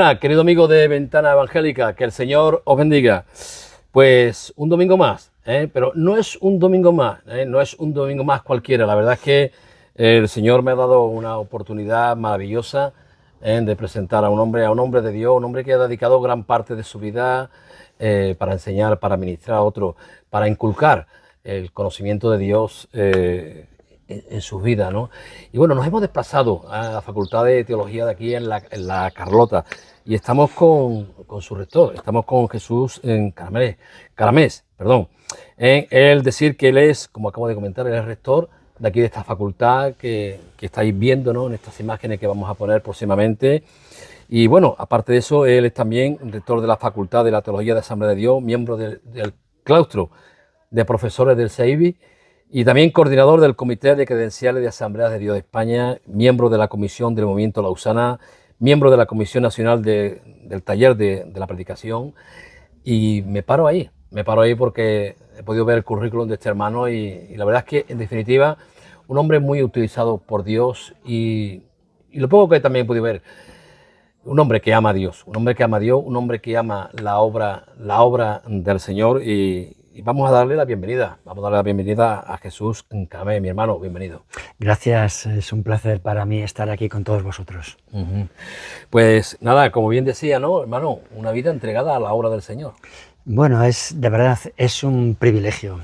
Buenas, querido amigo de Ventana Evangélica, que el Señor os bendiga. Pues un domingo más, pero no es un domingo más, no es un domingo más cualquiera. La verdad es que el Señor me ha dado una oportunidad maravillosa de presentar a un hombre de Dios, un hombre que ha dedicado gran parte de su vida para enseñar, para ministrar a otros, para inculcar el conocimiento de Dios en sus vidas, ¿no? Y bueno, nos hemos desplazado a la Facultad de Teología de aquí en la Carlota y estamos con su rector, estamos con Jesús en Caramés, perdón. Él decir que él es, como acabo de comentar, él es rector de aquí de esta facultad que estáis viendo, ¿no?, en estas imágenes que vamos a poner próximamente. Y bueno, aparte de eso, él es también rector de la Facultad de la Teología de Asamblea de Dios, miembro del claustro de profesores del CEIBI y también coordinador del Comité de Credenciales de Asambleas de Dios de España, miembro de la Comisión del Movimiento Lausana, miembro de la Comisión Nacional del Taller de la Predicación. Y me paro ahí porque he podido ver el currículum de este hermano y la verdad es que, en definitiva, un hombre muy utilizado por Dios y lo poco que también he podido ver, un hombre que ama a Dios, un hombre que ama la obra del Señor y vamos a darle la bienvenida, a Jesús Caramés, mi hermano, bienvenido. Gracias, es un placer para mí estar aquí con todos vosotros. Pues nada, como bien decía, ¿no, hermano? Una vida entregada a la obra del Señor. Bueno, de verdad, es un privilegio.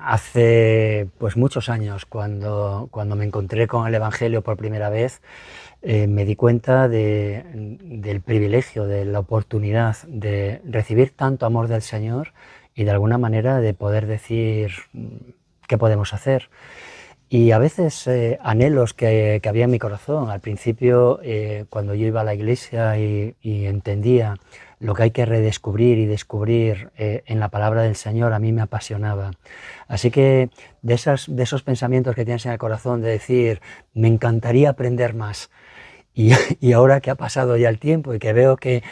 Hace pues muchos años, cuando me encontré con el Evangelio por primera vez, me di cuenta del privilegio, de la oportunidad de recibir tanto amor del Señor y de alguna manera de poder decir qué podemos hacer. Y a veces anhelos que había en mi corazón. Al principio, cuando yo iba a la iglesia y entendía lo que hay que redescubrir y descubrir en la palabra del Señor, a mí me apasionaba. Así que de esos pensamientos que tienes en el corazón de decir, me encantaría aprender más, y ahora que ha pasado ya el tiempo y que veo que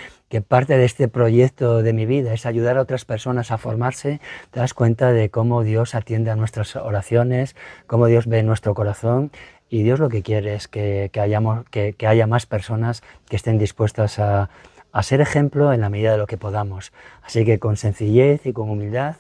parte de este proyecto de mi vida es ayudar a otras personas a formarse, te das cuenta de cómo Dios atiende a nuestras oraciones, cómo Dios ve nuestro corazón, y Dios lo que quiere es que haya más personas que estén dispuestas a ser ejemplo en la medida de lo que podamos. Así que con sencillez y con humildad,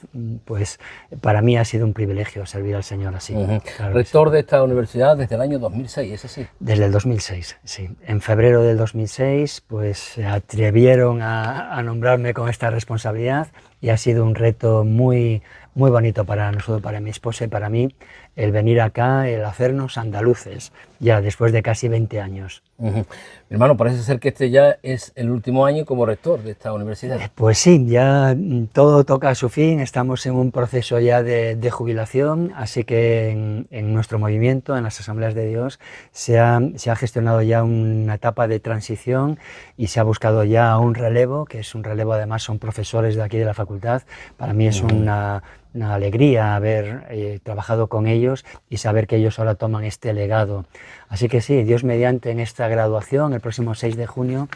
pues para mí ha sido un privilegio servir al Señor así. Claro, rector de esta universidad desde el año 2006, ¿es así? Desde el 2006, sí. En febrero del 2006 pues se atrevieron a nombrarme con esta responsabilidad y ha sido un reto muy bonito para nosotros, para mi esposa y para mí, el venir acá, el hacernos andaluces, ya después de casi 20 años. Mi hermano, parece ser que este ya es el último año como rector de esta universidad. Pues sí, ya todo toca a su fin, estamos en un proceso ya de jubilación, así que en nuestro movimiento, en las Asambleas de Dios, se ha gestionado ya una etapa de transición y se ha buscado ya un relevo, que es un relevo, además son profesores de aquí de la facultad. Para mí es una alegría haber trabajado con ellos y saber que ellos ahora toman este legado. Así que sí, Dios mediante, en esta graduación, el próximo 6 de junio,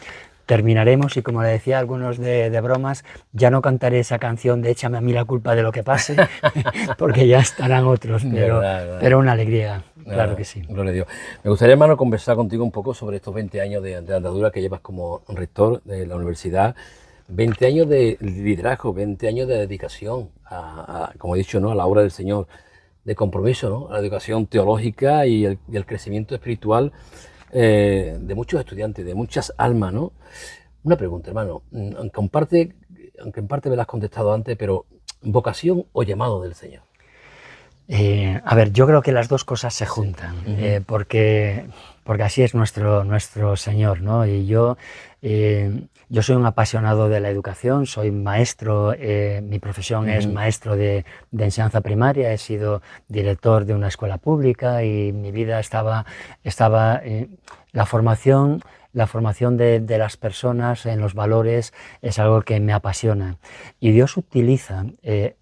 terminaremos y, como le decía a algunos de bromas, ya no cantaré esa canción de Échame a mí la culpa de lo que pase, porque ya estarán otros, pero una alegría, claro que sí. Gloria a Dios. Me gustaría, hermano, conversar contigo un poco sobre estos 20 años de andadura que llevas como rector de la universidad. 20 años de liderazgo, 20 años de dedicación, como he dicho, ¿no?, a la obra del Señor, de compromiso, ¿no?, a la educación teológica y el crecimiento espiritual de muchos estudiantes, de muchas almas, ¿no? Una pregunta, hermano, aunque en parte me la has contestado antes, pero ¿vocación o llamado del Señor? A ver, yo creo que las dos cosas se juntan, porque así es nuestro Señor, ¿no? Y yo soy un apasionado de la educación, soy maestro, mi profesión es maestro de enseñanza primaria, he sido director de una escuela pública y mi vida estaba la formación de las personas en los valores es algo que me apasiona. Y Dios utiliza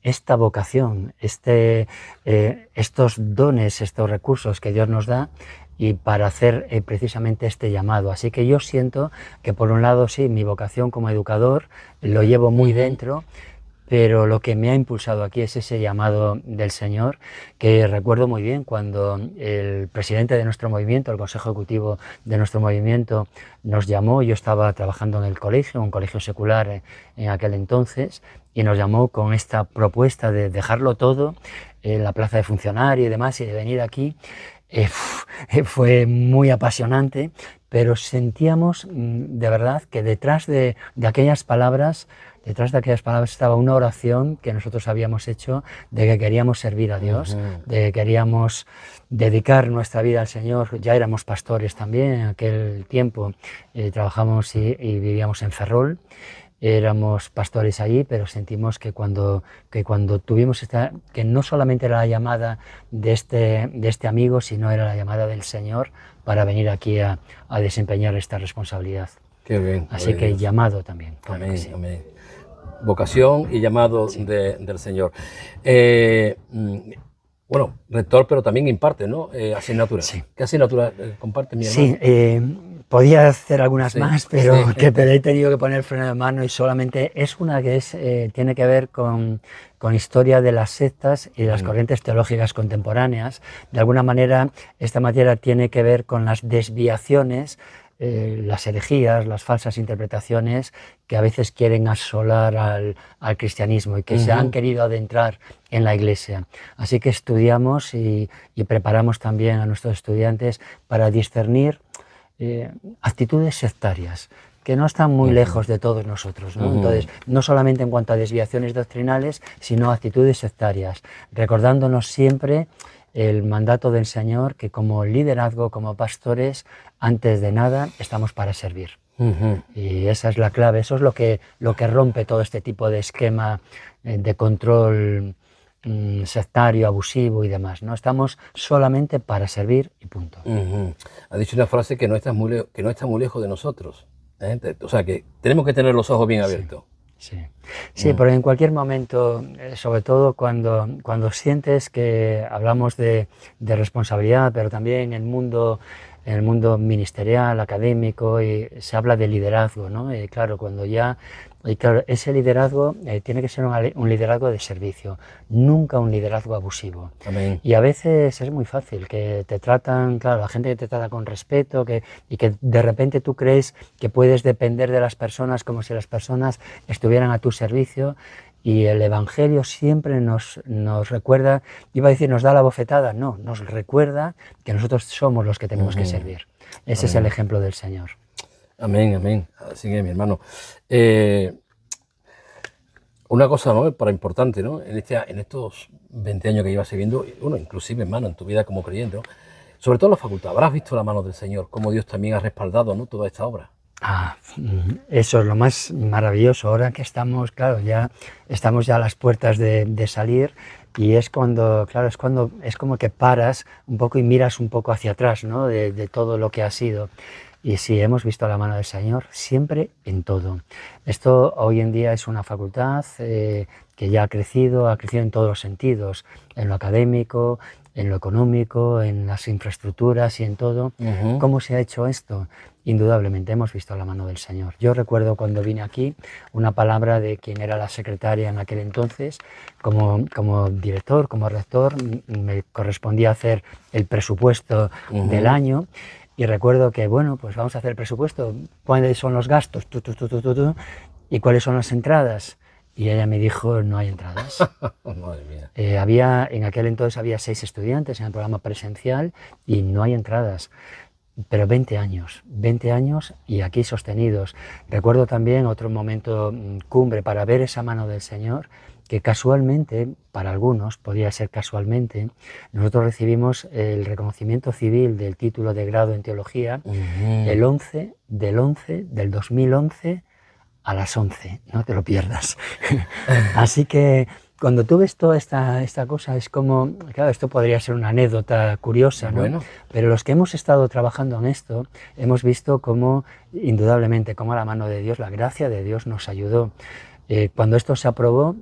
esta vocación, estos dones, estos recursos que Dios nos da, y para hacer precisamente este llamado. Así que yo siento que, por un lado, sí, mi vocación como educador lo llevo muy dentro, pero lo que me ha impulsado aquí es ese llamado del Señor, que recuerdo muy bien cuando el presidente de nuestro movimiento, el consejo ejecutivo de nuestro movimiento, nos llamó. Yo estaba trabajando en el colegio, un colegio secular en aquel entonces, y nos llamó con esta propuesta de dejarlo todo en la plaza de funcionario y demás, y de venir aquí. Fue muy apasionante, pero sentíamos de verdad que detrás de aquellas palabras estaba una oración que nosotros habíamos hecho, de que queríamos servir a Dios, de que queríamos dedicar nuestra vida al Señor. Ya éramos pastores también en aquel tiempo, trabajamos y vivíamos en Ferrol. Éramos pastores allí, pero sentimos que cuando tuvimos que no solamente era la llamada de este amigo, sino era la llamada del Señor para venir aquí a desempeñar esta responsabilidad. Qué bien. Así que llamado también. Claro. Amén, que sí. amén. Vocación y llamado Sí. del Señor. Bueno, rector, pero también imparte, ¿no? Asignaturas. Sí. ¿Qué asignaturas comparte mi hermano? Sí, podía hacer algunas Sí, más, pero sí. pero he tenido que poner freno de mano, y solamente es una que tiene que ver con historia de las sectas y de las corrientes teológicas contemporáneas. De alguna manera, esta materia tiene que ver con las desviaciones, las herejías, las falsas interpretaciones que a veces quieren asolar al cristianismo y que se han querido adentrar en la Iglesia. Así que estudiamos y preparamos también a nuestros estudiantes para discernir actitudes sectarias que no están muy lejos de todos nosotros, ¿no? Entonces, no solamente en cuanto a desviaciones doctrinales, sino actitudes sectarias, recordándonos siempre el mandato del Señor, que como liderazgo, como pastores, antes de nada estamos para servir. Y esa es la clave, eso es lo que rompe todo este tipo de esquema de control sectario, abusivo y demás, ¿no? Estamos solamente para servir y punto. Ha dicho una frase que no está muy lejos de nosotros. O sea, que tenemos que tener los ojos bien abiertos. Sí, porque en cualquier momento, sobre todo cuando sientes que hablamos de responsabilidad, pero también en el mundo ministerial, académico, y se habla de liderazgo, ¿no? Y claro, ese liderazgo tiene que ser un liderazgo de servicio, nunca un liderazgo abusivo. Amén. Y a veces es muy fácil que te tratan, claro, la gente que te trata con respeto, y que de repente tú crees que puedes depender de las personas como si las personas estuvieran a tu servicio. Y el Evangelio siempre nos recuerda, iba a decir nos da la bofetada, no, nos recuerda que nosotros somos los que tenemos que servir. Ese es el ejemplo del Señor. Amén, amén. Así que, mi hermano, una cosa, ¿no?, para importante, ¿no?, en estos 20 años que llevas sirviendo, uno, inclusive, hermano, en tu vida como creyente, ¿no?, sobre todo en la facultad, habrás visto la mano del Señor, cómo Dios también ha respaldado, ¿no?, toda esta obra. Eso es lo más maravilloso. Ahora que estamos, claro, estamos ya a las puertas de salir, y es cuando, claro, es como que paras un poco y miras un poco hacia atrás, ¿no?, de todo lo que ha sido. Y sí, hemos visto la mano del Señor siempre en todo. Esto hoy en día es una facultad que ya ha crecido en todos los sentidos, en lo académico, en lo económico, en las infraestructuras y en todo. ¿Cómo se ha hecho esto? Indudablemente hemos visto la mano del Señor. Yo recuerdo cuando vine aquí una palabra de quien era la secretaria en aquel entonces, como director, como rector, me correspondía hacer el presupuesto del año. Y recuerdo que, bueno, pues vamos a hacer el presupuesto, ¿cuáles son los gastos? ¿Y cuáles son las entradas? Y ella me dijo, no hay entradas. Madre mía. En aquel entonces había 6 estudiantes en el programa presencial y no hay entradas. Pero 20 años y aquí sostenidos. Recuerdo también otro momento cumbre para ver esa mano del Señor, que casualmente, para algunos, podría ser casualmente, nosotros recibimos el reconocimiento civil del título de grado en teología el 11 del 2011 a las 11, no te lo pierdas. Así que cuando tú ves toda esta cosa, es como, claro, esto podría ser una anécdota curiosa, ¿no? Bueno. Pero los que hemos estado trabajando en esto, hemos visto cómo, indudablemente, cómo la mano de Dios, la gracia de Dios nos ayudó. Cuando esto se aprobó,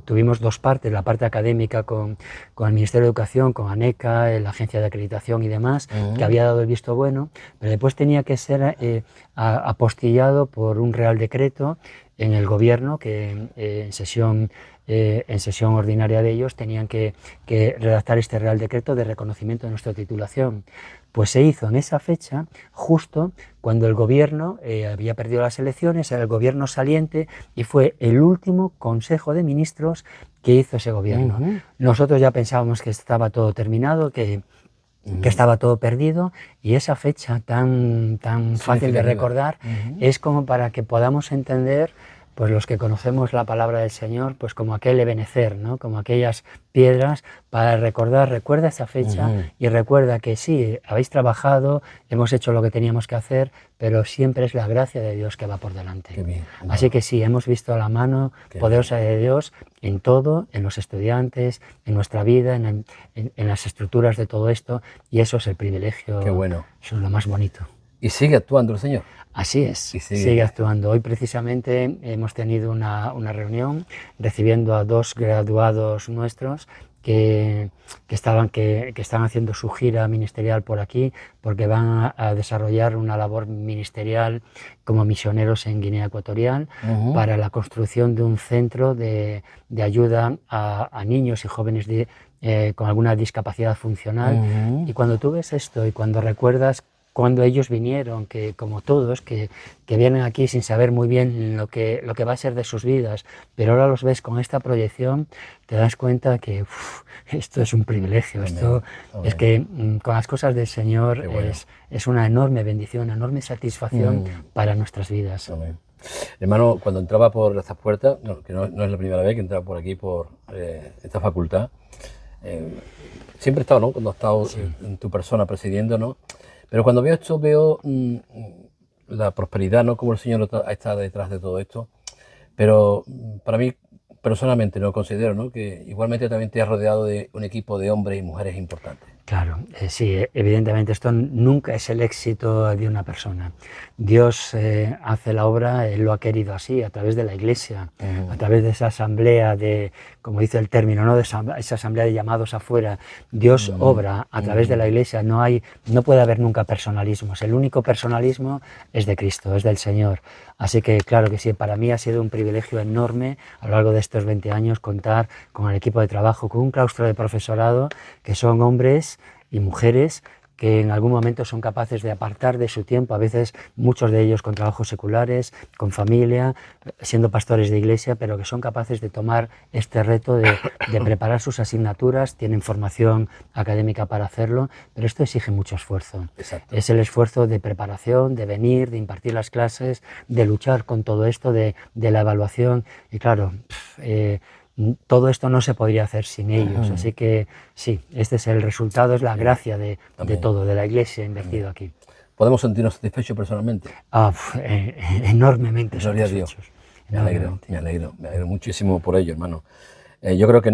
tuvimos 2 partes, la parte académica con el Ministerio de Educación, con ANECA, la agencia de acreditación y demás, que había dado el visto bueno, pero después tenía que ser apostillado por un Real Decreto en el gobierno, que en sesión ordinaria de ellos tenían que redactar este Real Decreto de reconocimiento de nuestra titulación. Pues se hizo en esa fecha, justo cuando el gobierno había perdido las elecciones, era el gobierno saliente y fue el último Consejo de Ministros que hizo ese gobierno. Nosotros ya pensábamos que estaba todo terminado, que estaba todo perdido, y esa fecha tan fácil de recordar es como para que podamos entender, pues los que conocemos la palabra del Señor, pues como aquel Ebenezer, ¿no? Como aquellas piedras para recordar, recuerda esa fecha y recuerda que sí, habéis trabajado, hemos hecho lo que teníamos que hacer, pero siempre es la gracia de Dios que va por delante. Qué bien. Así que sí, hemos visto la mano poderosa de Dios en todo, en los estudiantes, en nuestra vida, en las estructuras de todo esto, y eso es el privilegio. Qué bueno. Eso es lo más bonito. ¿Y sigue actuando el Señor? Así es, sigue actuando. Hoy precisamente hemos tenido una reunión recibiendo a 2 graduados nuestros que están haciendo su gira ministerial por aquí, porque van a desarrollar una labor ministerial como misioneros en Guinea Ecuatorial para la construcción de un centro de ayuda a niños y jóvenes con alguna discapacidad funcional. Y cuando tú ves esto y cuando recuerdas cuando ellos vinieron, que como todos, que vienen aquí sin saber muy bien lo que va a ser de sus vidas, pero ahora los ves con esta proyección, te das cuenta que esto es un privilegio. Amén. Esto es que con las cosas del Señor es una enorme bendición, una enorme satisfacción para nuestras vidas. Amén. Hermano, cuando entraba por estas puertas, que no es la primera vez que entraba por aquí, por esta facultad, siempre he estado, ¿no? Cuando he estado en tu persona presidiendo, ¿no? Pero cuando veo esto, veo la prosperidad, ¿no? Como el Señor está detrás de todo esto. Pero para mí, personalmente, no considero, ¿no? Que igualmente también te has rodeado de un equipo de hombres y mujeres importantes. Claro, sí, evidentemente esto nunca es el éxito de una persona. Dios hace la obra, Él lo ha querido así, a través de la Iglesia, a través de esa asamblea como dice el término, ¿no? De esa asamblea de llamados afuera. Dios obra a través de la Iglesia, no puede haber nunca personalismos. El único personalismo es de Cristo, es del Señor. Así que claro que sí, para mí ha sido un privilegio enorme a lo largo de estos 20 años contar con el equipo de trabajo, con un claustro de profesorado que son hombres y mujeres que en algún momento son capaces de apartar de su tiempo, a veces muchos de ellos con trabajos seculares, con familia, siendo pastores de iglesia, pero que son capaces de tomar este reto de preparar sus asignaturas, tienen formación académica para hacerlo, pero esto exige mucho esfuerzo. Exacto. Es el esfuerzo de preparación, de venir, de impartir las clases, de luchar con todo esto, de la evaluación, y claro, todo esto no se podría hacer sin ellos, así que sí, este es el resultado, es la gracia de todo, de la Iglesia invertido aquí. ¿Podemos sentirnos satisfechos personalmente? Enormemente Gloria satisfechos. A Dios. Me alegro muchísimo por ello, hermano. Yo creo que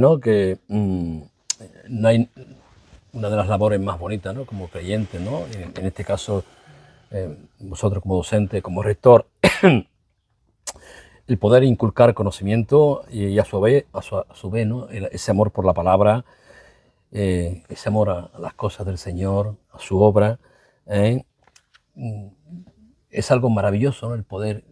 no hay una de las labores más bonitas, ¿no? Como creyente, ¿no? En este caso, vosotros como docente, como rector, el poder inculcar conocimiento y a su vez, ¿no? Ese amor por la palabra, ese amor a las cosas del Señor, a su obra, es algo maravilloso, ¿no? El poder,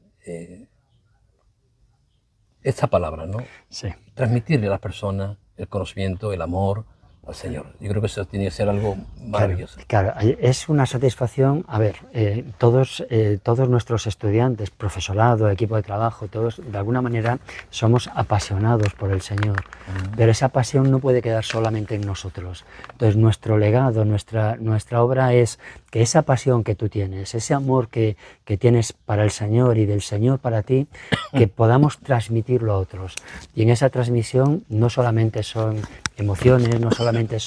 esta palabra, ¿no? Sí. Transmitirle a las personas el conocimiento, el amor al Señor. Yo creo que eso tiene que ser algo maravilloso. Claro, es una satisfacción. A ver, todos nuestros estudiantes, profesorado, equipo de trabajo, todos de alguna manera somos apasionados por el Señor, pero esa pasión no puede quedar solamente en nosotros. Entonces nuestro legado, nuestra obra es que esa pasión que tú tienes, ese amor que tienes para el Señor y del Señor para ti, que podamos transmitirlo a otros. Y en esa transmisión no solamente son emociones, no solamente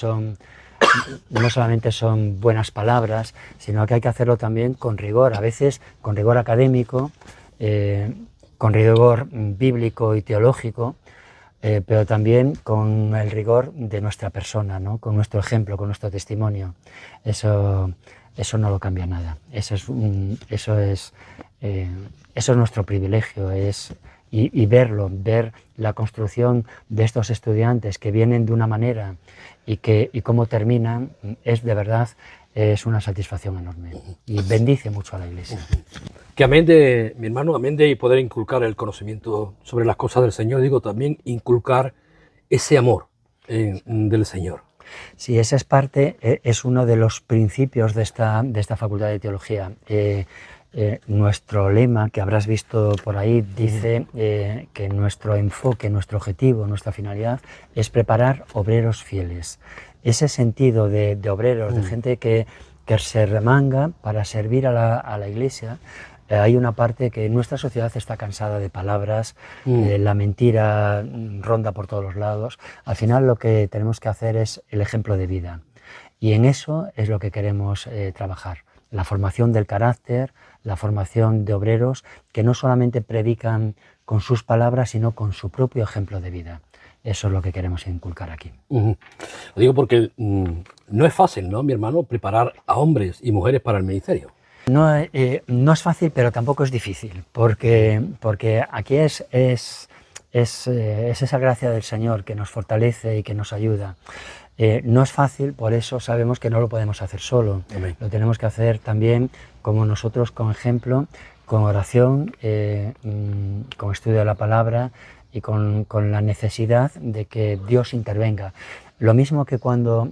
son buenas palabras, sino que hay que hacerlo también con rigor, a veces con rigor académico, con rigor bíblico y teológico, pero también con el rigor de nuestra persona, ¿no? Con nuestro ejemplo, con nuestro testimonio. Eso no lo cambia nada. Eso es nuestro privilegio, y ver la construcción de estos estudiantes que vienen de una manera y cómo terminan, es de verdad, es una satisfacción enorme y bendice mucho a la Iglesia. Que amén de, mi hermano, amén de poder inculcar el conocimiento sobre las cosas del Señor, digo también inculcar ese amor del Señor. Sí, esa es parte, es uno de los principios de esta Facultad de Teología. Nuestro lema, que habrás visto por ahí, dice que nuestro enfoque, nuestro objetivo, nuestra finalidad es preparar obreros fieles. Ese sentido de obreros, de gente que se remanga para servir a la Iglesia. Hay una parte que nuestra sociedad está cansada de palabras, la mentira ronda por todos los lados. Al final lo que tenemos que hacer es el ejemplo de vida, y en eso es lo que queremos trabajar. La formación del carácter, la formación de obreros que no solamente predican con sus palabras, sino con su propio ejemplo de vida. Eso es lo que queremos inculcar aquí. Lo digo porque no es fácil, ¿no, mi hermano, preparar a hombres y mujeres para el ministerio? No es fácil, pero tampoco es difícil, porque aquí es esa gracia del Señor que nos fortalece y que nos ayuda. No es fácil, por eso sabemos que no lo podemos hacer solo. Amén. Lo tenemos que hacer también como nosotros, con ejemplo, con oración, con estudio de la palabra y con la necesidad de que Dios intervenga. Lo mismo que cuando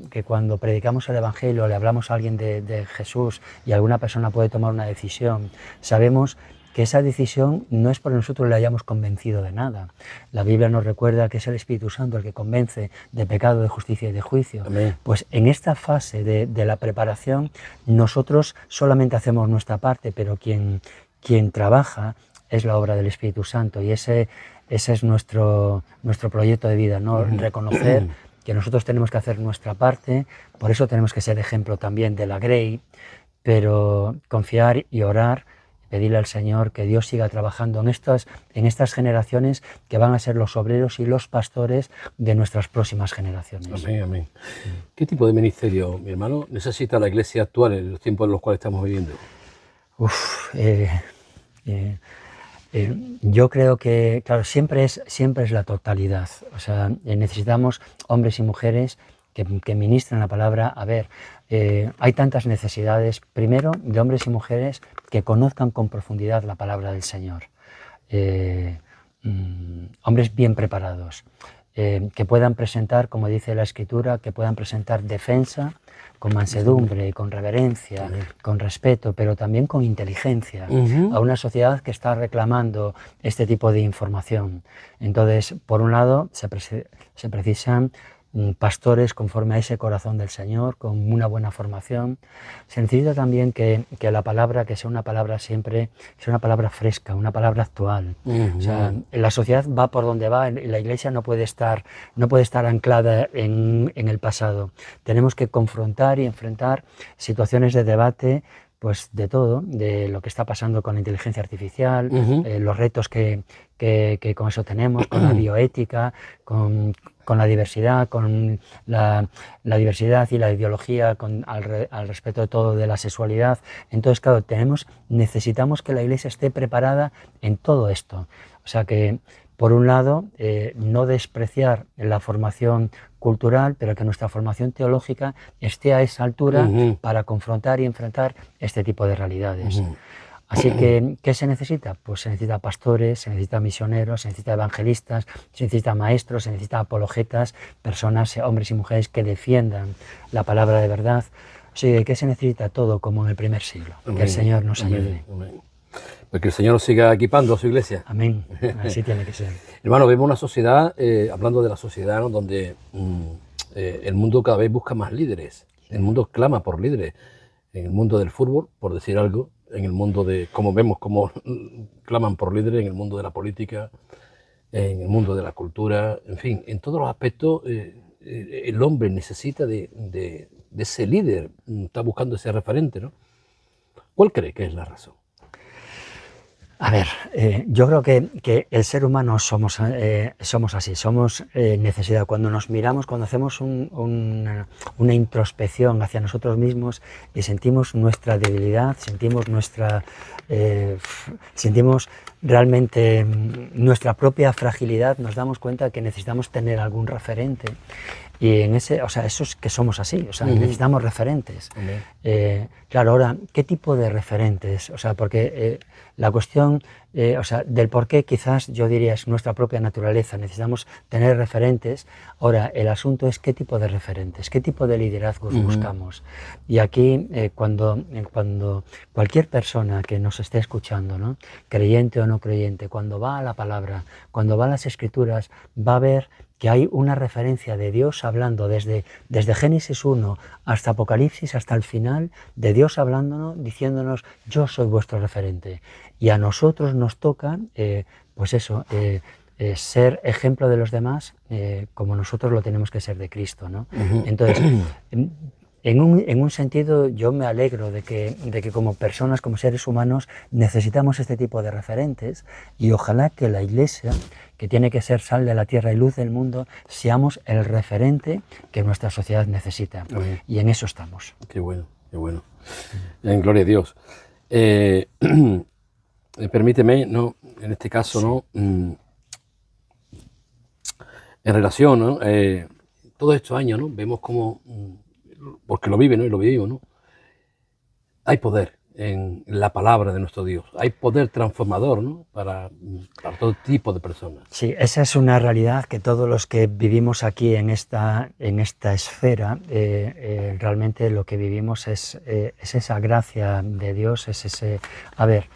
predicamos el Evangelio, le hablamos a alguien de Jesús y alguna persona puede tomar una decisión, sabemos que esa decisión no es porque nosotros le hayamos convencido de nada. La Biblia nos recuerda que es el Espíritu Santo el que convence de pecado, de justicia y de juicio. Amén. Pues en esta fase de la preparación nosotros solamente hacemos nuestra parte, pero quien trabaja es la obra del Espíritu Santo, y ese es nuestro proyecto de vida, ¿no? Reconocer que nosotros tenemos que hacer nuestra parte, por eso tenemos que ser ejemplo también de la Grey, pero confiar y orar, pedirle al Señor que Dios siga trabajando en estas generaciones que van a ser los obreros y los pastores de nuestras próximas generaciones. Amén, amén. ¿Qué tipo de ministerio, mi hermano, necesita la Iglesia actual en los tiempos en los cuales estamos viviendo? Yo creo que, claro, siempre es la totalidad. O sea, necesitamos hombres y mujeres que ministren la palabra. A ver, hay tantas necesidades, primero, de hombres y mujeres que conozcan con profundidad la palabra del Señor. Hombres bien preparados, que puedan presentar, como dice la Escritura, que puedan presentar defensa con mansedumbre, con reverencia, con respeto, pero también con inteligencia, a una sociedad que está reclamando este tipo de información. Entonces, por un lado, se precisan pastores conforme a ese corazón del Señor, con una buena formación. Se necesita también que la palabra, que sea una palabra siempre, sea una palabra fresca, una palabra actual. O sea, la sociedad va por donde va, la Iglesia no puede estar anclada en el pasado. Tenemos que confrontar y enfrentar situaciones de debate, pues de todo, de lo que está pasando con la inteligencia artificial, los retos que con eso tenemos, con la bioética, con la diversidad, con la diversidad y la ideología, al respecto de todo, de la sexualidad. Entonces, claro, necesitamos que la Iglesia esté preparada en todo esto. O sea que, por un lado, no despreciar la formación cultural, pero que nuestra formación teológica esté a esa altura para confrontar y enfrentar este tipo de realidades. Así que, ¿qué se necesita? Pues se necesita pastores, se necesita misioneros, se necesita evangelistas, se necesita maestros, se necesita apologetas, personas, hombres y mujeres que defiendan la palabra de verdad. O sea, ¿qué se necesita? Todo como en el primer siglo. Amén. Que el Señor nos ayude. Amén. Pues que el Señor nos siga equipando a su iglesia. Amén. Así tiene que ser. Hermano, vemos una sociedad, hablando de la sociedad, ¿no?, donde el mundo cada vez busca más líderes. El mundo clama por líderes. En el mundo del fútbol, por decir algo, en el mundo de, como vemos, cómo claman por líderes, en el mundo de la política, en el mundo de la cultura, en fin, en todos los aspectos el hombre necesita de ese líder, está buscando ese referente, ¿no? ¿Cuál cree que es la razón? A ver, yo creo que el ser humano somos así, somos necesidad. Cuando nos miramos, cuando hacemos una introspección hacia nosotros mismos y sentimos nuestra debilidad, sentimos realmente nuestra propia fragilidad, nos damos cuenta que necesitamos tener algún referente. Y en ese, o sea, eso es que somos así, o sea, necesitamos referentes. Amén. Claro, ahora, ¿qué tipo de referentes? O sea, porque la cuestión, o sea, del por qué quizás yo diría es nuestra propia naturaleza, necesitamos tener referentes. Ahora, el asunto es qué tipo de referentes, qué tipo de liderazgos buscamos. Y aquí, cuando cualquier persona que nos esté escuchando, ¿no? Creyente o no creyente, cuando va a la palabra, cuando va a las Escrituras, va a ver que hay una referencia de Dios hablando desde Génesis 1 hasta Apocalipsis, hasta el final, de Dios hablándonos, diciéndonos, yo soy vuestro referente. Y a nosotros nos toca, pues eso, ser ejemplo de los demás como nosotros lo tenemos que ser de Cristo, ¿no? Entonces, en un sentido yo me alegro de que como personas, como seres humanos, necesitamos este tipo de referentes y ojalá que la Iglesia, que tiene que ser sal de la tierra y luz del mundo, seamos el referente que nuestra sociedad necesita. Y en eso estamos. Qué bueno, qué bueno. En gloria a Dios. Permíteme, ¿no? En este caso, Sí. ¿no? En relación, ¿no? Todos estos años, ¿no? Vemos cómo, porque lo viven, ¿no? Y lo vivimos, ¿no? Hay poder en la palabra de nuestro Dios. Hay poder transformador, ¿no? Para todo tipo de personas. Sí, esa es una realidad que todos los que vivimos aquí en esta esfera, realmente lo que vivimos es esa gracia de Dios, es ese... A ver,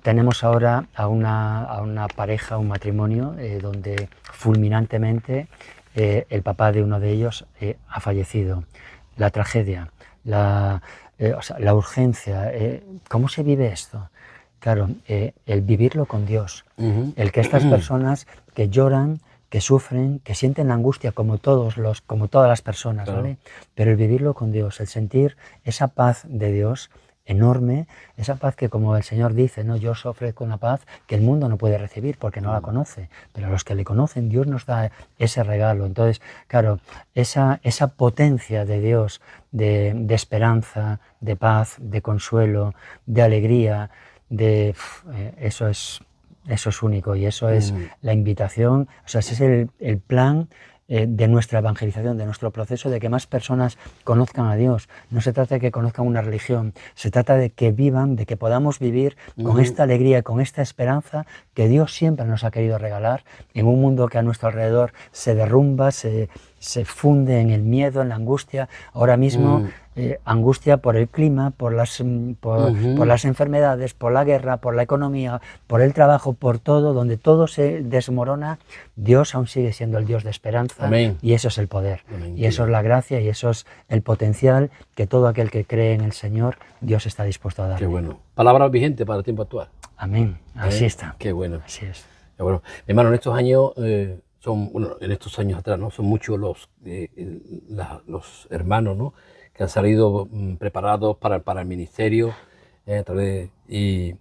tenemos ahora a una pareja, un matrimonio, donde fulminantemente el papá de uno de ellos ha fallecido. La tragedia, o sea, la urgencia, ¿cómo se vive esto? Claro, el vivirlo con Dios, el que estas personas que lloran, que sufren, que sienten angustia como todas las personas, Claro. ¿vale? Pero el vivirlo con Dios, el sentir esa paz de Dios enorme, esa paz que, como el Señor dice, ¿no? Yo os ofrezco una paz que el mundo no puede recibir porque no la conoce, pero a los que le conocen Dios nos da ese regalo. Entonces, claro, esa potencia de Dios, de esperanza, de paz, de consuelo, de alegría, eso es único y eso es la invitación, o sea, ese es el plan de nuestra evangelización, de nuestro proceso de que más personas conozcan a Dios. No se trata de que conozcan una religión, se trata de que vivan, de que podamos vivir con esta alegría, con esta esperanza que Dios siempre nos ha querido regalar en un mundo que a nuestro alrededor se derrumba, se funde en el miedo, en la angustia. Ahora mismo angustia por el clima, por las enfermedades, por la guerra, por la economía, por el trabajo, por todo, donde todo se desmorona. Dios aún sigue siendo el Dios de esperanza. Amén. Y eso es el poder. Amén. Y eso es la gracia y eso es el potencial que todo aquel que cree en el Señor, Dios está dispuesto a dar. Qué bueno. Palabra vigente para el tiempo actual. Amén. Así está. Qué bueno. Así es. Qué bueno. Mi hermano, en estos años, en estos años atrás, ¿no? Son muchos los hermanos, ¿no? Que han salido preparados para el ministerio. ¿Y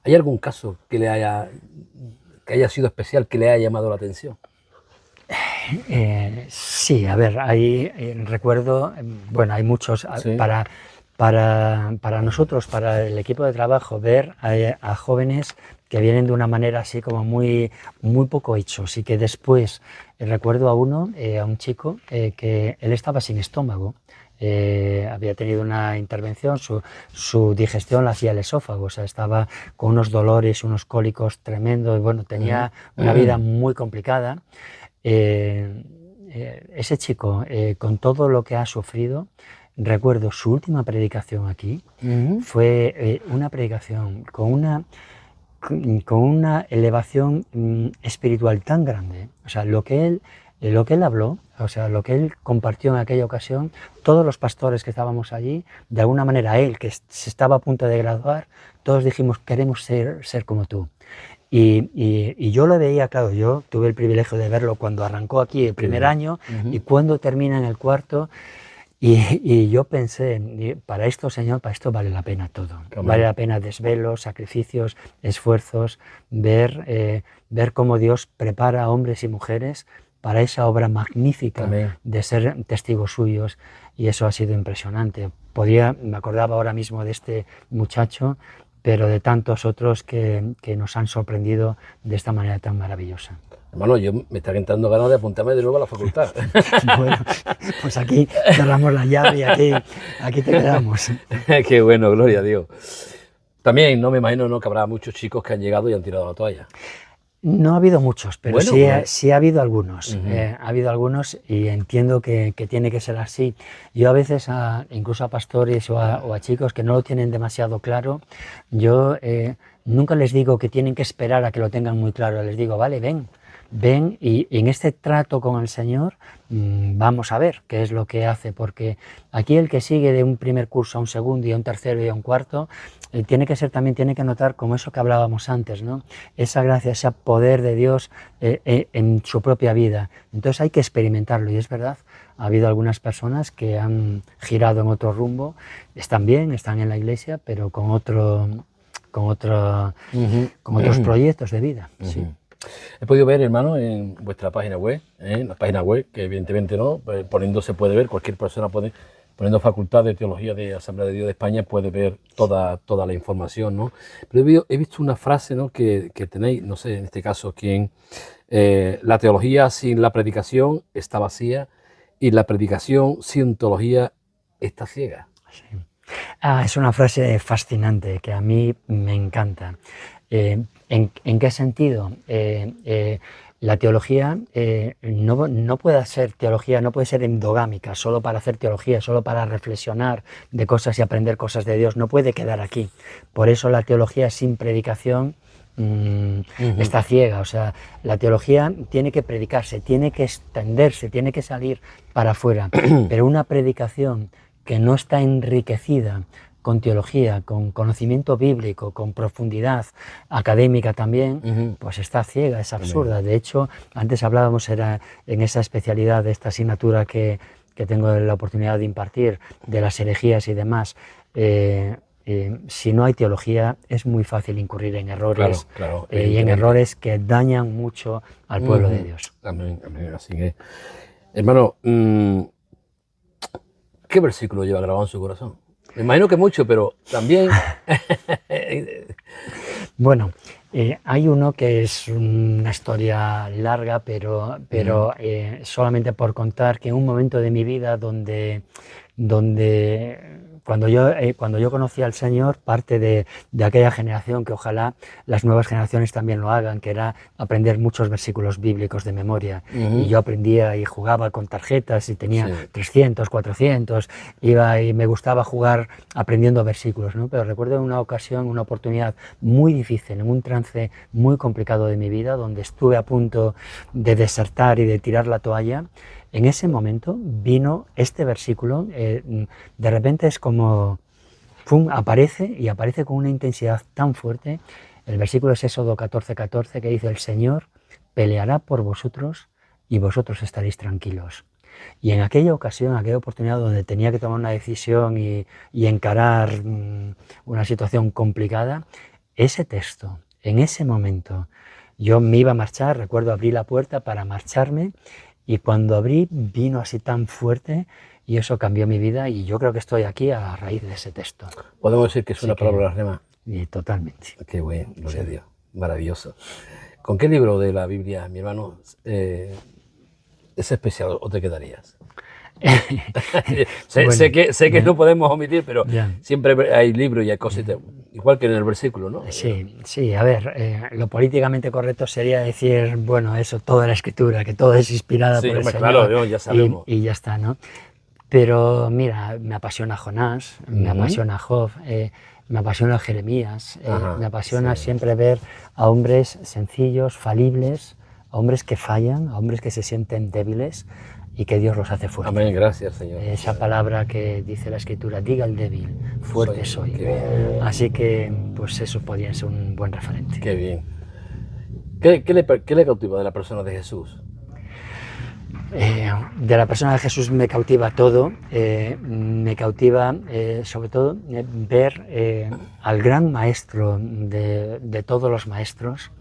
hay algún caso que haya sido especial, que le haya llamado la atención? Sí, a ver, ahí recuerdo, bueno, hay muchos, Sí. para nosotros, para el equipo de trabajo, ver a jóvenes que vienen de una manera así como muy poco hechos y que después, recuerdo a un chico que él estaba sin estómago. Había tenido una intervención, su digestión la hacía el esófago, o sea, estaba con unos dolores, unos cólicos tremendos, bueno, tenía una vida muy complicada. Ese chico, con todo lo que ha sufrido, recuerdo su última predicación aquí, fue una predicación con una elevación espiritual tan grande, o sea, lo que él habló, o sea, lo que él compartió en aquella ocasión, todos los pastores que estábamos allí, de alguna manera él, que se estaba a punto de graduar, todos dijimos, queremos ser como tú. Y yo lo veía, claro, yo tuve el privilegio de verlo cuando arrancó aquí el primer año y cuando termina en el cuarto, y yo pensé, para esto, Señor, para esto vale la pena todo. Amén. Vale la pena desvelos, sacrificios, esfuerzos, ver cómo Dios prepara a hombres y mujeres para esa obra magnífica. Amén. De ser testigos suyos, y eso ha sido impresionante. Me acordaba ahora mismo de este muchacho, pero de tantos otros que nos han sorprendido de esta manera tan maravillosa. Hermano, yo me está entrando ganas de apuntarme de nuevo a la facultad. Bueno, pues aquí cerramos la llave y aquí te quedamos. Qué bueno, gloria a Dios. También, no me imagino, ¿no?, que habrá muchos chicos que han llegado y han tirado la toalla. No ha habido muchos, pero Bueno, sí, pues, sí ha habido algunos. Ujú. Ha habido algunos y entiendo que tiene que ser así. Yo a veces, incluso a pastores o a chicos que no lo tienen demasiado claro, yo nunca les digo que tienen que esperar a que lo tengan muy claro. Les digo, vale, ven y en este trato con el Señor vamos a ver qué es lo que hace, porque aquí el que sigue de un primer curso a un segundo y a un tercero y a un cuarto, también tiene que notar como eso que hablábamos antes, ¿no? Esa gracia, ese poder de Dios en su propia vida. Entonces hay que experimentarlo y es verdad, ha habido algunas personas que han girado en otro rumbo, están bien, están en la iglesia, pero con otros proyectos de vida. Sí. Ujú. He podido ver, hermano, en vuestra página web, en la página web, que evidentemente no, poniendo se puede ver, cualquier persona puede, poniendo Facultad de Teología de Asamblea de Dios de España, puede ver toda la información, ¿no? Pero he visto una frase, ¿no?, que tenéis, no sé, en este caso, la teología sin la predicación está vacía y la predicación sin teología está ciega. Sí. Es una frase fascinante que a mí me encanta. ¿En qué sentido? La teología no puede ser teología, no puede ser endogámica, solo para hacer teología, solo para reflexionar de cosas y aprender cosas de Dios, no puede quedar aquí. Por eso la teología sin predicación está ciega. O sea, la teología tiene que predicarse, tiene que extenderse, tiene que salir para afuera, pero una predicación que no está enriquecida con teología, con conocimiento bíblico, con profundidad académica también, pues está ciega, es absurda. De hecho, antes hablábamos, era en esa especialidad de esta asignatura que tengo la oportunidad de impartir, de las herejías y demás, si no hay teología es muy fácil incurrir en errores, Claro, y en errores que dañan mucho al pueblo de Dios. Amén, así que, hermano, ¿qué versículo lleva grabado en su corazón? Me imagino que mucho, pero también... Bueno, hay uno que es una historia larga, pero solamente por contar que en un momento de mi vida donde cuando yo conocí al Señor, parte de aquella generación que ojalá las nuevas generaciones también lo hagan, que era aprender muchos versículos bíblicos de memoria. Y yo aprendía y jugaba con tarjetas y tenía 300, 400, iba y me gustaba jugar aprendiendo versículos, ¿no? Pero recuerdo en una ocasión, una oportunidad muy difícil, en un trance muy complicado de mi vida, donde estuve a punto de desertar y de tirar la toalla. En ese momento vino este versículo, de repente es como, ¡pum!, aparece con una intensidad tan fuerte. El versículo es Éxodo 14:14, que dice: el Señor peleará por vosotros y vosotros estaréis tranquilos. Y en aquella ocasión, aquella oportunidad donde tenía que tomar una decisión y encarar una situación complicada, ese texto, en ese momento, yo me iba a marchar, recuerdo abrí la puerta para marcharme, y cuando abrí vino así tan fuerte y eso cambió mi vida, y yo creo que estoy aquí a raíz de ese texto. Podemos decir que es una palabra rema. Totalmente. Qué bueno, gloria a Dios, maravilloso. ¿Con qué libro de la Biblia, mi hermano, es especial o te quedarías? Sé que no podemos omitir, pero siempre hay libros y hay cositas, igual que en el versículo, ¿no? Sí, a ver, lo políticamente correcto sería decir, bueno, eso, toda la Escritura, que todo es inspirada por el Señor, claro, ya sabemos. Y ya está, ¿no? Pero mira, me apasiona Jonás, me apasiona Job, me apasiona Jeremías, me apasiona siempre ver a hombres sencillos, falibles, a hombres que fallan, a hombres que se sienten débiles, y que Dios los hace fuertes. Amén, gracias, Señor. Esa palabra que dice la Escritura, diga al débil, fuerte soy. Qué bien. Así que, pues eso podría ser un buen referente. Qué bien. ¿Qué le cautiva de la persona de Jesús? De la persona de Jesús me cautiva todo, me cautiva sobre todo ver al gran maestro de todos los maestros,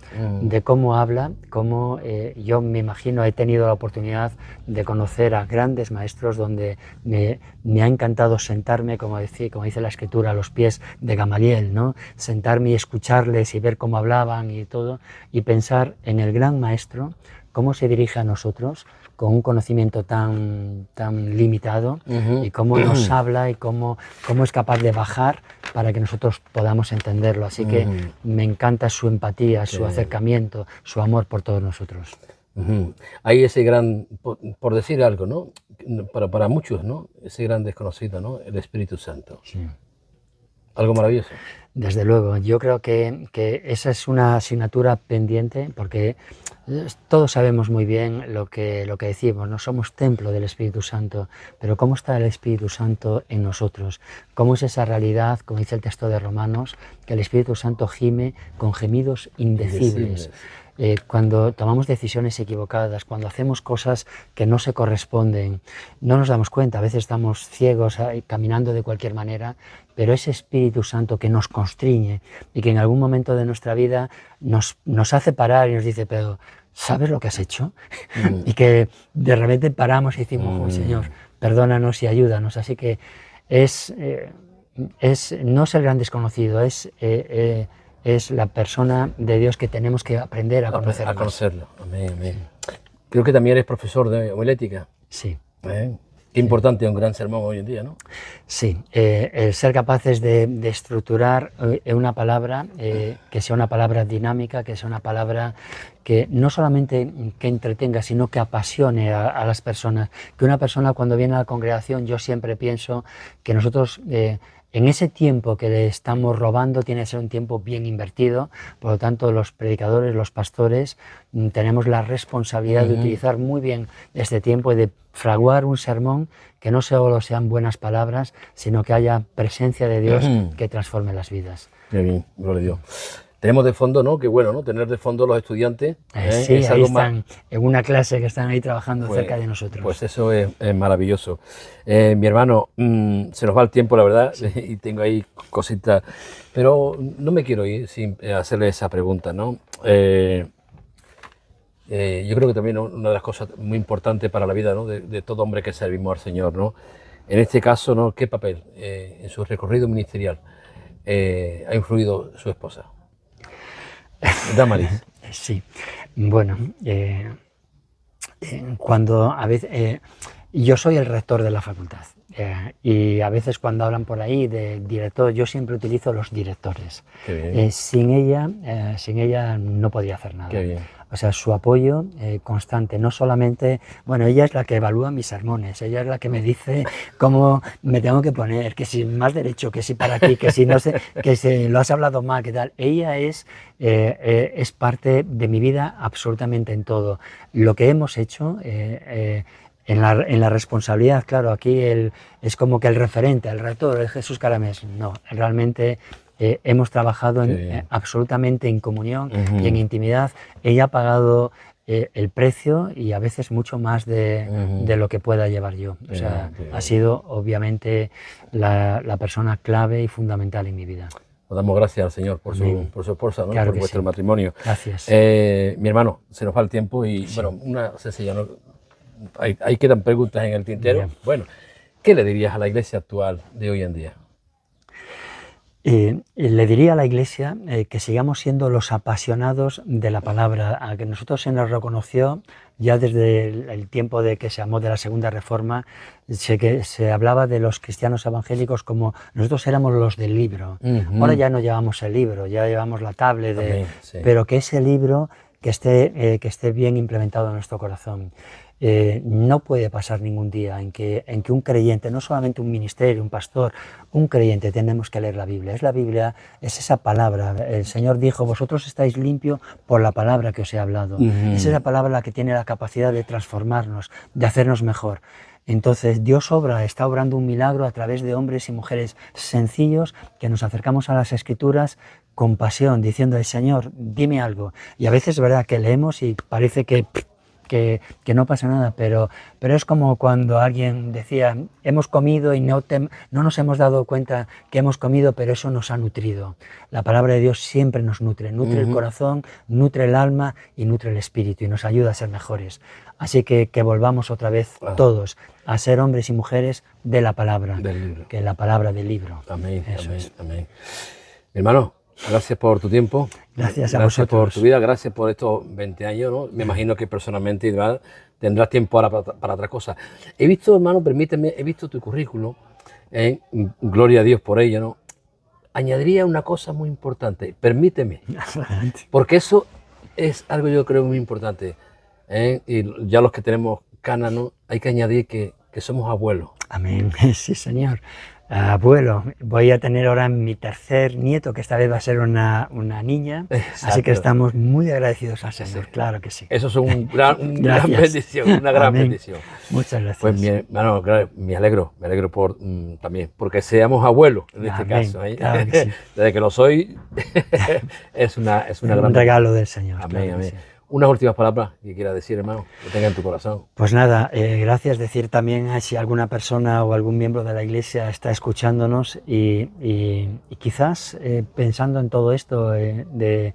de cómo habla, cómo yo me imagino, he tenido la oportunidad de conocer a grandes maestros donde me ha encantado sentarme, como dice la Escritura, a los pies de Gamaliel, ¿no? Sentarme y escucharles y ver cómo hablaban y todo, y pensar en el gran maestro cómo se dirige a nosotros con un conocimiento tan limitado y cómo nos habla y cómo es capaz de bajar para que nosotros podamos entenderlo. Así que me encanta su empatía, su acercamiento, su amor por todos nosotros. Hay ese gran, por decir algo, ¿no? Para muchos, ¿no? Ese gran desconocido, ¿no? El Espíritu Santo. Sí. Algo maravilloso. Desde luego, yo creo que esa es una asignatura pendiente porque todos sabemos muy bien lo que decimos, no somos templo del Espíritu Santo, pero ¿cómo está el Espíritu Santo en nosotros? ¿Cómo es esa realidad, como dice el texto de Romanos, que el Espíritu Santo gime con gemidos indecibles? Cuando tomamos decisiones equivocadas, cuando hacemos cosas que no se corresponden, no nos damos cuenta, a veces estamos ciegos caminando de cualquier manera, pero ese Espíritu Santo que nos constriñe y que en algún momento de nuestra vida nos hace parar y nos dice, pero ¿sabes lo que has hecho? Y que de repente paramos y decimos, oh, Señor, perdónanos y ayúdanos. Así que no es el gran desconocido, es la persona de Dios que tenemos que aprender a conocer. A conocerlo. Amén, amén. Creo que también eres profesor de homilética. Sí. Qué importante un gran sermón hoy en día, ¿no? Sí, el ser capaces de estructurar una palabra que sea una palabra dinámica, que sea una palabra que no solamente que entretenga, sino que apasione a las personas. Que una persona cuando viene a la congregación, yo siempre pienso que nosotros en ese tiempo que le estamos robando tiene que ser un tiempo bien invertido, por lo tanto los predicadores, los pastores, tenemos la responsabilidad de utilizar muy bien este tiempo y de fraguar un sermón que no solo sean buenas palabras, sino que haya presencia de Dios que transforme las vidas. Qué bien, gloria a Dios. Tenemos de fondo, ¿no? Qué bueno, ¿no? Tener de fondo los estudiantes. Sí, es ahí algo están, en una clase que están ahí trabajando cerca de nosotros. Pues eso es maravilloso. Mi hermano, se nos va el tiempo, la verdad, y tengo ahí cositas, pero no me quiero ir sin hacerle esa pregunta, ¿no? Yo creo que también una de las cosas muy importantes para la vida, ¿no? de todo hombre que servimos al Señor, ¿no? En este caso, ¿no? ¿Qué papel en su recorrido ministerial ha influido su esposa? Damaris. Sí, bueno, cuando a veces yo soy el rector de la facultad y a veces cuando hablan por ahí de director, yo siempre utilizo los directores. Sin ella no podía hacer nada. Qué bien. O sea, su apoyo constante, no solamente, bueno, ella es la que evalúa mis sermones, ella es la que me dice cómo me tengo que poner, que si más derecho, que si para aquí, que si no sé, que si lo has hablado mal, que tal. Ella es parte de mi vida absolutamente en todo. Lo que hemos hecho en la responsabilidad, claro, aquí es como que el referente, el rector, es Jesús Caramés. No, realmente hemos trabajado absolutamente en comunión y en intimidad. Ella ha pagado el precio y a veces mucho más de lo que pueda llevar yo. O sea, ha sido obviamente la persona clave y fundamental en mi vida. Nos damos gracias al Señor por su esposa, ¿no? Claro por vuestro matrimonio. Gracias. Mi hermano, se nos va el tiempo y bueno, una sencilla, ¿no? Ahí quedan preguntas en el tintero. Bien. Bueno, ¿qué le dirías a la iglesia actual de hoy en día? Le diría a la Iglesia que sigamos siendo los apasionados de la palabra, a que nosotros se nos reconoció ya desde el tiempo de que se llamó de la Segunda Reforma, se hablaba de los cristianos evangélicos como nosotros éramos los del libro. Ahora ya no llevamos el libro, ya llevamos la tablet, pero que ese libro que esté bien implementado en nuestro corazón. No puede pasar ningún día en que un creyente, no solamente un ministerio, un pastor, un creyente, tenemos que leer la Biblia. Es la Biblia, es esa palabra. El Señor dijo, vosotros estáis limpios por la palabra que os he hablado. Es esa palabra la que tiene la capacidad de transformarnos, de hacernos mejor. Entonces Dios está obrando un milagro a través de hombres y mujeres sencillos que nos acercamos a las Escrituras con pasión, diciendo, Señor, dime algo. Y a veces es verdad que leemos y parece que no pasa nada, pero es como cuando alguien decía, hemos comido y no nos hemos dado cuenta que hemos comido, pero eso nos ha nutrido. La palabra de Dios siempre nos nutre el corazón, nutre el alma y nutre el espíritu y nos ayuda a ser mejores. Así que volvamos otra vez todos a ser hombres y mujeres de la palabra, del libro. Que la palabra del libro. Amén, eso amén, es. Amén. Mi hermano, gracias por tu tiempo. Gracias a Gracias por vosotros. tu vida, gracias por estos 20 años, ¿no? Me imagino que personalmente Iván, tendrás tiempo ahora para otra cosa. He visto, hermano, permíteme, he visto tu currículum, gloria a Dios por ello, ¿no? Añadiría una cosa muy importante, permíteme, Adelante. porque eso es algo yo creo muy importante, ¿eh? Y ya los que tenemos canas, ¿no? Hay que añadir que somos abuelos. Amén. Sí, señor. Abuelo, voy a tener ahora mi tercer nieto, que esta vez va a ser una niña, así que Exacto. estamos muy agradecidos al Señor, Sí. claro que sí. Eso es un gran Gracias. bendición, una gran Amén. bendición. Muchas gracias. Pues hermano, claro, me alegro por también, porque seamos abuelos en este Amén, caso. ¿Eh? claro que sí. Desde que lo soy, es una gran Un regalo del Señor. Amén, claro que amén. sí. Unas últimas palabras que quieras decir, hermano, que tenga en tu corazón. Pues nada, gracias. Decir también si alguna persona o algún miembro de la iglesia está escuchándonos y quizás pensando en todo esto de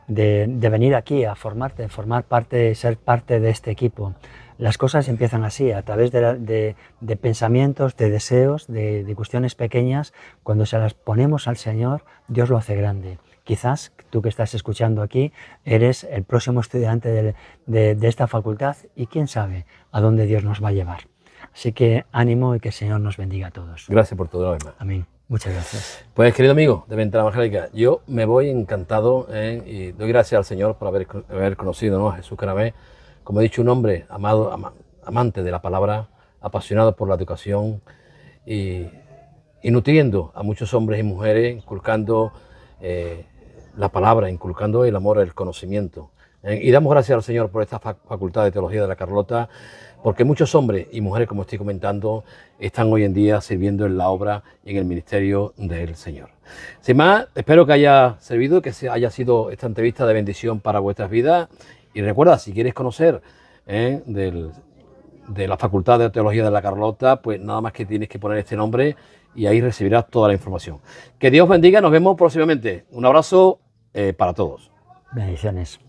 venir aquí a formarte, formar parte, ser parte de este equipo. Las cosas empiezan así, a través de pensamientos, de deseos, de cuestiones pequeñas. Cuando se las ponemos al Señor, Dios lo hace grande. Quizás tú que estás escuchando aquí eres el próximo estudiante de esta facultad y quién sabe a dónde Dios nos va a llevar. Así que ánimo y que el Señor nos bendiga a todos. Gracias por todo, hermano. Amén. Muchas gracias. Pues querido amigo de Ventana Evangélica, yo me voy encantado y doy gracias al Señor por haber conocido, ¿no?, a Jesús Caramé. Como he dicho, un hombre amado, amante de la palabra, apasionado por la educación y nutriendo a muchos hombres y mujeres, inculcando la palabra, inculcando el amor, el conocimiento. Y damos gracias al Señor por esta facultad de Teología de la Carlota, porque muchos hombres y mujeres, como estoy comentando, están hoy en día sirviendo en la obra y en el ministerio del Señor. Sin más, espero que haya servido, que haya sido esta entrevista de bendición para vuestras vidas. Y recuerda, si quieres conocer de la Facultad de Teología de la Carlota, pues nada más que tienes que poner este nombre y ahí recibirás toda la información. Que Dios bendiga, nos vemos próximamente. Un abrazo para todos. Bendiciones.